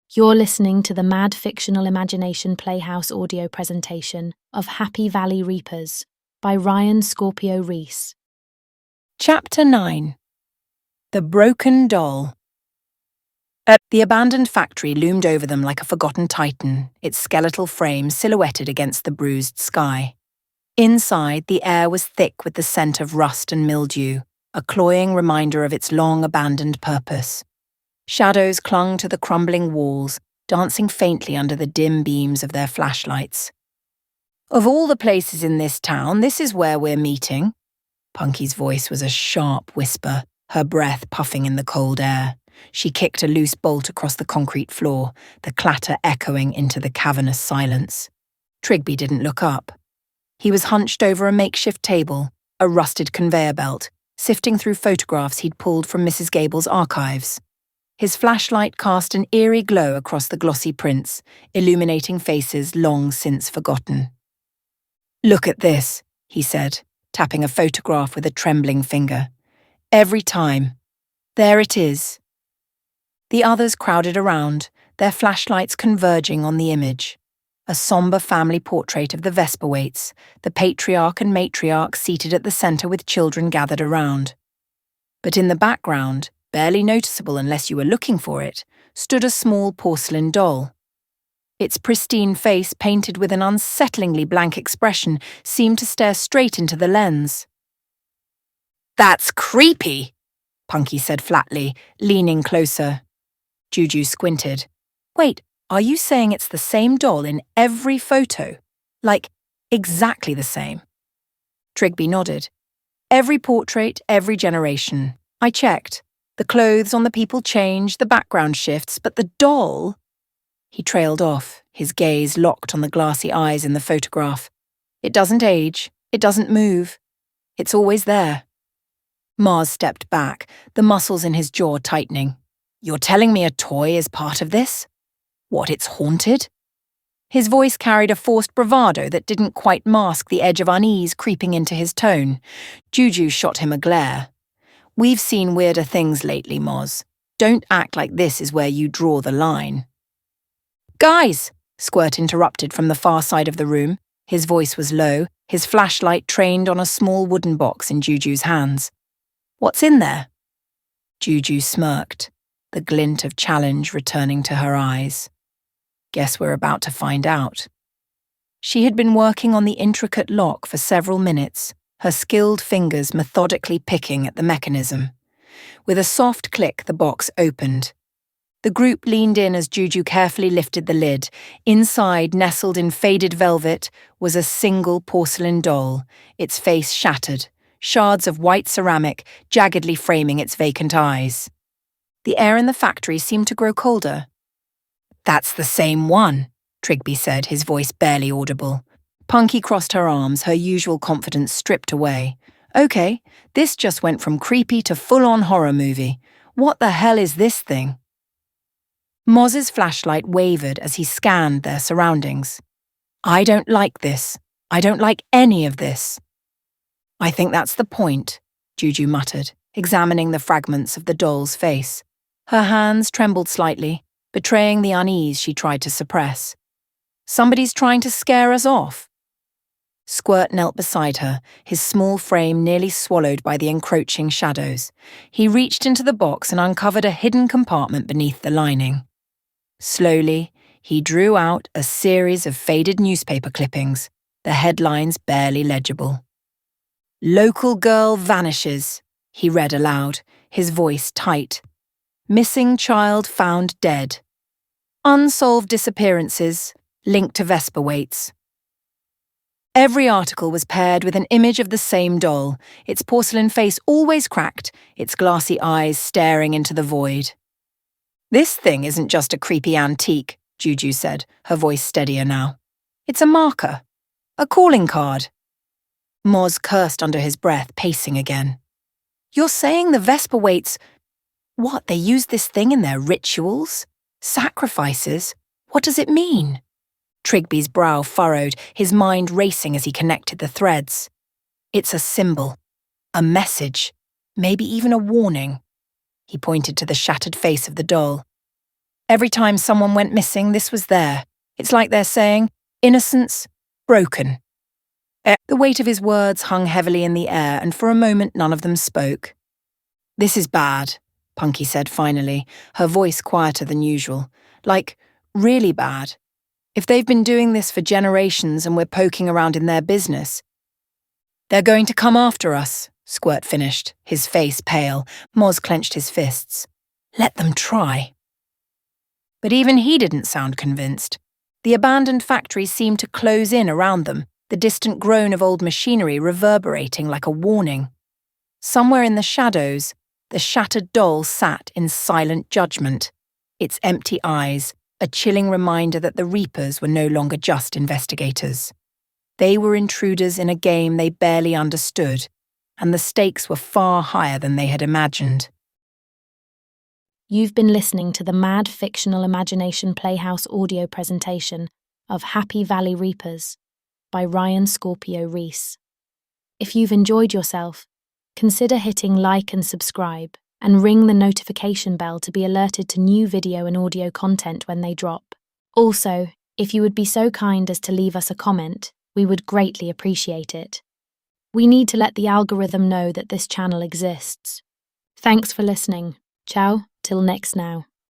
You're listening to the Mad Fictional Imagination Playhouse audio presentation of Happy Valley Reapers by Ryan Scorpio Reese. Chapter 9. The Broken Doll. The abandoned factory loomed over them like a forgotten titan, its skeletal frame silhouetted against the bruised sky. Inside, the air was thick with the scent of rust and mildew, a cloying reminder of its long-abandoned purpose. Shadows clung to the crumbling walls, dancing faintly under the dim beams of their flashlights. "Of all the places in this town, this is where we're meeting." Punky's voice was a sharp whisper, her breath puffing in the cold air. She kicked a loose bolt across the concrete floor, the clatter echoing into the cavernous silence. Trigby didn't look up. He was hunched over a makeshift table, a rusted conveyor belt, sifting through photographs he'd pulled from Mrs. Gable's archives. His flashlight cast an eerie glow across the glossy prints, illuminating faces long since forgotten. "Look at this," he said, tapping a photograph with a trembling finger. "Every time. There it is." The others crowded around, their flashlights converging on the image. A somber family portrait of the Vesperwaites, the patriarch and matriarch seated at the centre with children gathered around. But in the background, barely noticeable unless you were looking for it, stood a small porcelain doll. Its pristine face, painted with an unsettlingly blank expression, seemed to stare straight into the lens. "That's creepy," Punky said flatly, leaning closer. Juju squinted. "Wait, are you saying it's the same doll in every photo? Like, exactly the same?" Trigby nodded. "Every portrait, every generation. I checked. The clothes on the people change, the background shifts, but the doll..." He trailed off, his gaze locked on the glassy eyes in the photograph. "It doesn't age. It doesn't move. It's always there." Mars stepped back, the muscles in his jaw tightening. "You're telling me a toy is part of this? What, it's haunted?" His voice carried a forced bravado that didn't quite mask the edge of unease creeping into his tone. Juju shot him a glare. "We've seen weirder things lately, Moz. Don't act like this is where you draw the line." "Guys!" Squirt interrupted from the far side of the room. His voice was low, his flashlight trained on a small wooden box in Juju's hands. "What's in there?" Juju smirked, the glint of challenge returning to her eyes. "Guess we're about to find out." She had been working on the intricate lock for several minutes, her skilled fingers methodically picking at the mechanism. With a soft click, the box opened. The group leaned in as Juju carefully lifted the lid. Inside, nestled in faded velvet, was a single porcelain doll, its face shattered, shards of white ceramic jaggedly framing its vacant eyes. The air in the factory seemed to grow colder. "That's the same one," Trigby said, his voice barely audible. Punky crossed her arms, her usual confidence stripped away. "Okay, this just went from creepy to full-on horror movie. What the hell is this thing?" Moz's flashlight wavered as he scanned their surroundings. "I don't like this. I don't like any of this." "I think that's the point," Juju muttered, examining the fragments of the doll's face. Her hands trembled slightly, betraying the unease she tried to suppress. "Somebody's trying to scare us off." Squirt knelt beside her, his small frame nearly swallowed by the encroaching shadows. He reached into the box and uncovered a hidden compartment beneath the lining. Slowly, he drew out a series of faded newspaper clippings, the headlines barely legible. "Local girl vanishes," he read aloud, his voice tight. "Missing child found dead. Unsolved disappearances linked to Vesperwaites." Every article was paired with an image of the same doll, its porcelain face always cracked, its glassy eyes staring into the void. "This thing isn't just a creepy antique," Juju said, her voice steadier now. "It's a marker. A calling card." Moz cursed under his breath, pacing again. "You're saying the Vesperwaites... What, they use this thing in their rituals? Sacrifices? What does it mean?" Trigby's brow furrowed, his mind racing as he connected the threads. "It's a symbol. A message. Maybe even a warning." He pointed to the shattered face of the doll. Every time someone went missing, this was there. It's like they're saying, innocence, broken. The weight of his words hung heavily in the air, and for a moment none of them spoke. "This is bad," Punky said finally, her voice quieter than usual. "Like, really bad. If they've been doing this for generations and we're poking around in their business..." "They're going to come after us," Squirt finished, his face pale. Moz clenched his fists. "Let them try." But even he didn't sound convinced. The abandoned factory seemed to close in around them, the distant groan of old machinery reverberating like a warning. Somewhere in the shadows, the shattered doll sat in silent judgment, its empty eyes a chilling reminder that the Reapers were no longer just investigators. They were intruders in a game they barely understood, and the stakes were far higher than they had imagined. You've been listening to the Mad Fictional Imagination Playhouse audio presentation of Happy Valley Reapers by Ryan Scorpio Reese. If you've enjoyed yourself, consider hitting like and subscribe, and ring the notification bell to be alerted to new video and audio content when they drop. Also, if you would be so kind as to leave us a comment, we would greatly appreciate it. We need to let the algorithm know that this channel exists. Thanks for listening. Ciao, till next now.